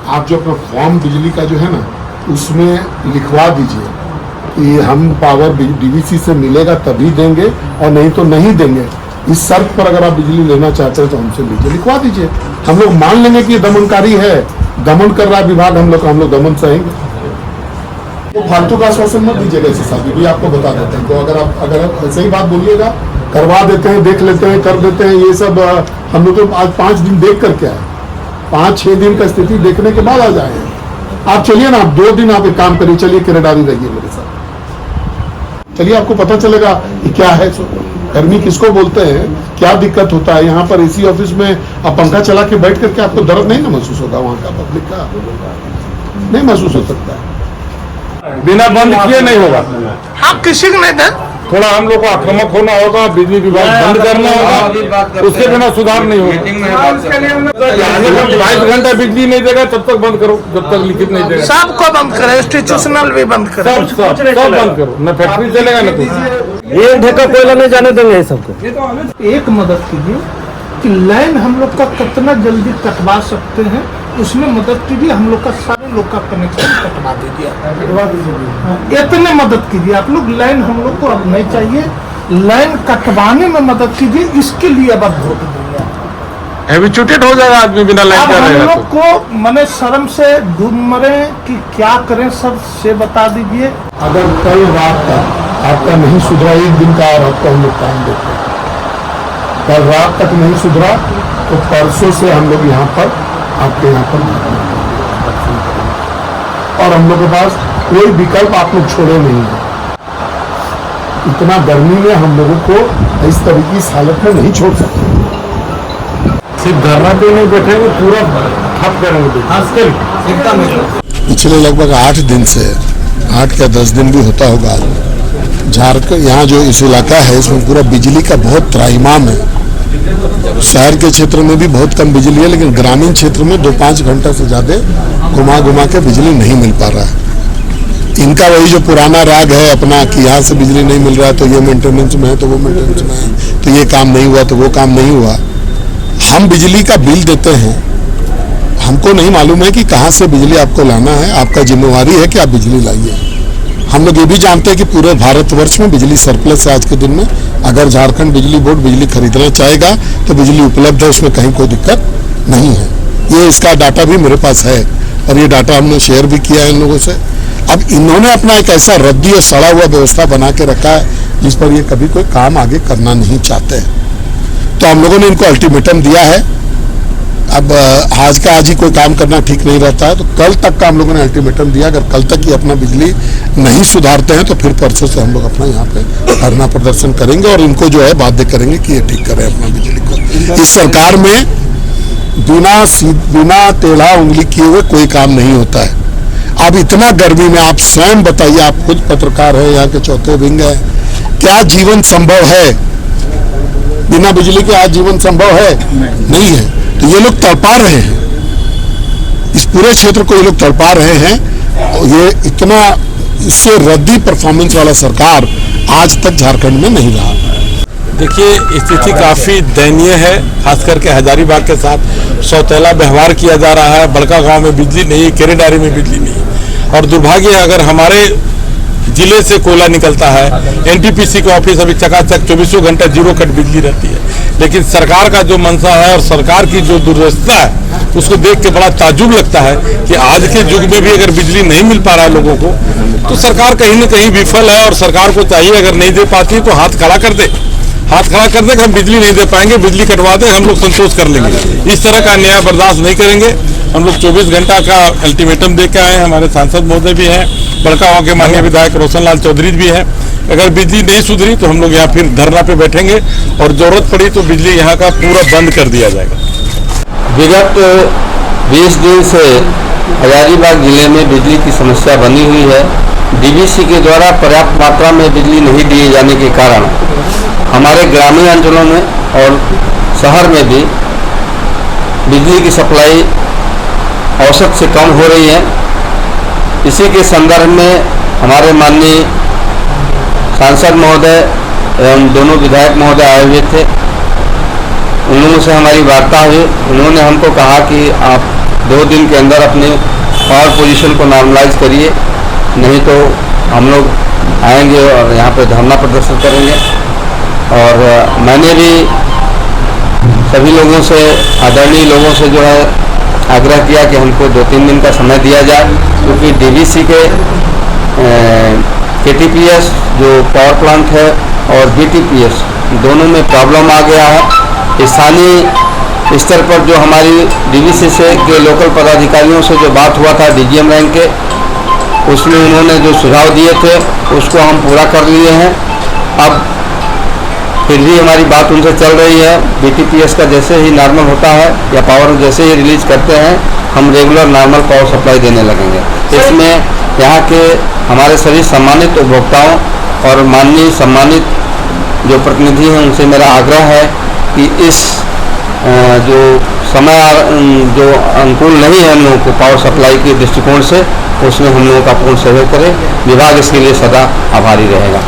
आप जो अपना फॉर्म बिजली का जो है ना उसमें लिखवा दीजिए कि हम पावर डीवीसी से मिलेगा तभी देंगे और नहीं तो नहीं देंगे। इस शर्त पर अगर आप बिजली लेना चाहते हैं तो हमसे लीजिए, लिखवा दीजिए। हम लोग मान लेंगे कि ये दमनकारी है, दमन कर रहा है विभाग, हम लोग दमन सहेंगे। तो फालतू का आश्वासन मत दीजिएगा ऐसे साहब, भी आपको बता देते हैं। तो अगर आप ऐसे ही बात बोलिएगा, करवा देते हैं, देख लेते हैं, कर देते हैं, ये सब हम लोग तो आज 5 दिन देख करके आए, 5-6 दिन का स्थिति देखने के बाद आ जाए। आप चलिए ना, 2 दिन आप एक काम करिए, चलिए किरेडारी रहिए मेरे साथ, चलिए आपको पता चलेगा कि क्या है गर्मी किसको बोलते हैं, क्या दिक्कत होता है। यहाँ पर एसी ऑफिस में आप पंखा चला के बैठ करके आपको दर्द नहीं ना महसूस होगा, वहाँ का पब्लिक का नहीं महसूस हो सकता है। बिना बंद किए नहीं होगा। हाँ, किसी को नहीं था। थोड़ा हम लोग को आक्रामक होना होगा, बिजली विभाग बंद करना होगा, उसके बिना सुधार नहीं होगा। 22 घंटा बिजली नहीं देगा तब तक बंद करो, जब तक लिखित नहीं देगा। सबको बंद करो, इंस्टीट्यूशनल भी बंद करो, सब बंद करो, न फैक्ट्री चलेगा न कुछ। एक ढेका कोयला नहीं जाने देंगे सबको। एक मदद कीजिए कि लाइन हम लोग का कितना जल्दी कटवा सकते हैं, उसमें मदद कीजिए। हम लोग का सारे लोग का कनेक्शन कटवा दीजिए, इतने मदद कीजिए आप लोग। लाइन हम लोग को अब नहीं चाहिए, लाइन कटवाने में मदद कीजिए, इसके लिए अब आप वोट देंगे। हैबिचुएटेड हो जाएगा आदमी बिना लाइन अब का हम रहेगा लोग को मने शर्म से डूब मरे कि क्या करें, सब से बता दीजिए। अगर कल रात तक आपका नहीं सुधरा, एक दिन का और आपको हम लोग टाइम देते हैं, कल रात तक नहीं सुधरा तो परसों से हम लोग यहाँ पर आपके यहाँ पर और हम लोग के पास कोई विकल्प आप लोग छोड़े नहीं है। इतना गर्मी में हम लोगों को इस तरीके की हालत में नहीं छोड़ सकते। सिर्फ धरना पे नहीं बैठेंगे, पूरा ठप करेंगे। पिछले लगभग 8 दिन से 8 या 10 दिन भी होता होगा, झारखंड यहाँ जो इस इलाका है इसमें पूरा बिजली का बहुत त्राहिमाम है। शहर के क्षेत्र में भी बहुत कम बिजली है, लेकिन ग्रामीण क्षेत्र में 2-5 घंटा से ज़्यादा घुमा के बिजली नहीं मिल पा रहा है। इनका वही जो पुराना राग है अपना कि यहाँ से बिजली नहीं मिल रहा है तो ये मेंटेनेंस में है, तो वो मेंटेनेंस में है, तो ये काम नहीं हुआ तो वो काम नहीं हुआ। हम बिजली का बिल देते हैं, हमको नहीं मालूम है कि कहाँ से बिजली आपको लाना है। आपका जिम्मेवारी है कि आप बिजली लाइए। हम लोग ये भी जानते हैं कि पूरे भारतवर्ष में बिजली सरप्लस है आज के दिन में। अगर झारखंड बिजली बोर्ड बिजली खरीदना चाहेगा तो बिजली उपलब्ध है, उसमें कहीं कोई दिक्कत नहीं है। ये इसका डाटा भी मेरे पास है और ये डाटा हमने शेयर भी किया है इन लोगों से। अब इन्होंने अपना एक ऐसा रद्दी और सड़ा हुआ व्यवस्था बना के रखा है जिस पर ये कभी कोई काम आगे करना नहीं चाहते। तो हम लोगों ने इनको अल्टीमेटम दिया है। अब आज का आज ही कोई काम करना ठीक नहीं रहता है, तो कल तक का हम लोगों ने अल्टीमेटम दिया। अगर कल तक ही अपना बिजली नहीं सुधारते हैं तो फिर परसों से हम लोग अपना यहाँ पे धरना प्रदर्शन करेंगे और इनको जो है बाध्य करेंगे कि ये ठीक करें अपना बिजली को। इस सरकार में बिना टेढ़ा उंगली किए हुए कोई काम नहीं होता है। अब इतना गर्मी में आप स्वयं बताइए, आप खुद पत्रकार हैं, यहाँ के चौथे विंग है, क्या जीवन संभव है? बिना बिजली के आज जीवन संभव है? नहीं है। तो ये लोग तड़पा रहे हैं, इस पूरे क्षेत्र को ये लोग तड़पा रहे हैं। ये इतना इससे रद्दी परफॉर्मेंस वाला सरकार आज तक झारखंड में नहीं रहा। देखिए, स्थिति काफ़ी दयनीय है, खास करके हजारीबाग के साथ सौतेला व्यवहार किया जा रहा है। बड़का गांव में बिजली नहीं है, केरेडारी में बिजली नहीं है और दुर्भाग्य है अगर हमारे जिले से कोयला निकलता है, एनटीपीसी का ऑफिस अभी चकाचक 24 घंटा 0 कट बिजली रहती है। लेकिन सरकार का जो मंशा है और सरकार की जो दुर्व्यवस्था है उसको देख के बड़ा ताज्जुब लगता है कि आज के युग में भी अगर बिजली नहीं मिल पा रहा है लोगों को, तो सरकार कहीं न कहीं विफल है। और सरकार को चाहिए अगर नहीं दे पाती है तो हाथ खड़ा कर दे कि हम बिजली नहीं दे पाएंगे, बिजली कटवा दें, हम लोग संतोष कर लेंगे। इस तरह का अन्याय बर्दाश्त नहीं करेंगे। हम लोग 24 घंटा का अल्टीमेटम दे के आए हैं। हमारे सांसद महोदय भी हैं, बड़का गांव के माननीय विधायक रोशन लाल चौधरी भी हैं। अगर बिजली नहीं सुधरी तो हम लोग यहाँ फिर धरना पे बैठेंगे और जरूरत पड़ी तो बिजली यहाँ का पूरा बंद कर दिया जाएगा। विगत 20 दिन से हजारीबाग जिले में बिजली की समस्या बनी हुई है। डीवीसी के द्वारा पर्याप्त मात्रा में बिजली नहीं दिए जाने के कारण हमारे ग्रामीण अंचलों में और शहर में भी बिजली की सप्लाई औसत से कम हो रही है। इसी के संदर्भ में हमारे माननीय सांसद महोदय एवं दोनों विधायक महोदय आए हुए थे। उन लोगों से हमारी वार्ता हुई। उन्होंने हमको कहा कि आप 2 दिन के अंदर अपने पावर पोजीशन को नॉर्मलाइज करिए, नहीं तो हम लोग आएंगे और यहाँ पे धरना प्रदर्शन करेंगे। और मैंने भी सभी लोगों से, आदरणीय लोगों से जो है आग्रह किया कि हमको 2-3 दिन का समय दिया जाए, क्योंकि डीवीसी के केटीपीएस जो पावर प्लांट है और बीटीपीएस दोनों में प्रॉब्लम आ गया है। स्थानीय स्तर पर जो हमारी डीवीसी से के लोकल पदाधिकारियों से जो बात हुआ था डीजीएम रैंक के, उसमें उन्होंने जो सुझाव दिए थे उसको हम पूरा कर लिए हैं। अब फिर भी हमारी बात उनसे चल रही है। बीटीपीएस का जैसे ही नॉर्मल होता है या पावर जैसे ही रिलीज करते हैं, हम रेगुलर नॉर्मल पावर सप्लाई देने लगेंगे। इसमें यहाँ के हमारे सभी सम्मानित उपभोक्ताओं और माननीय सम्मानित जो प्रतिनिधि हैं उनसे मेरा आग्रह है कि इस जो समय जो अनुकूल नहीं है हम लोगों को पावर सप्लाई के दृष्टिकोण से, उसमें हम लोगों का पूर्ण सहयोग करें। विभाग इसके लिए सदा आभारी रहेगा।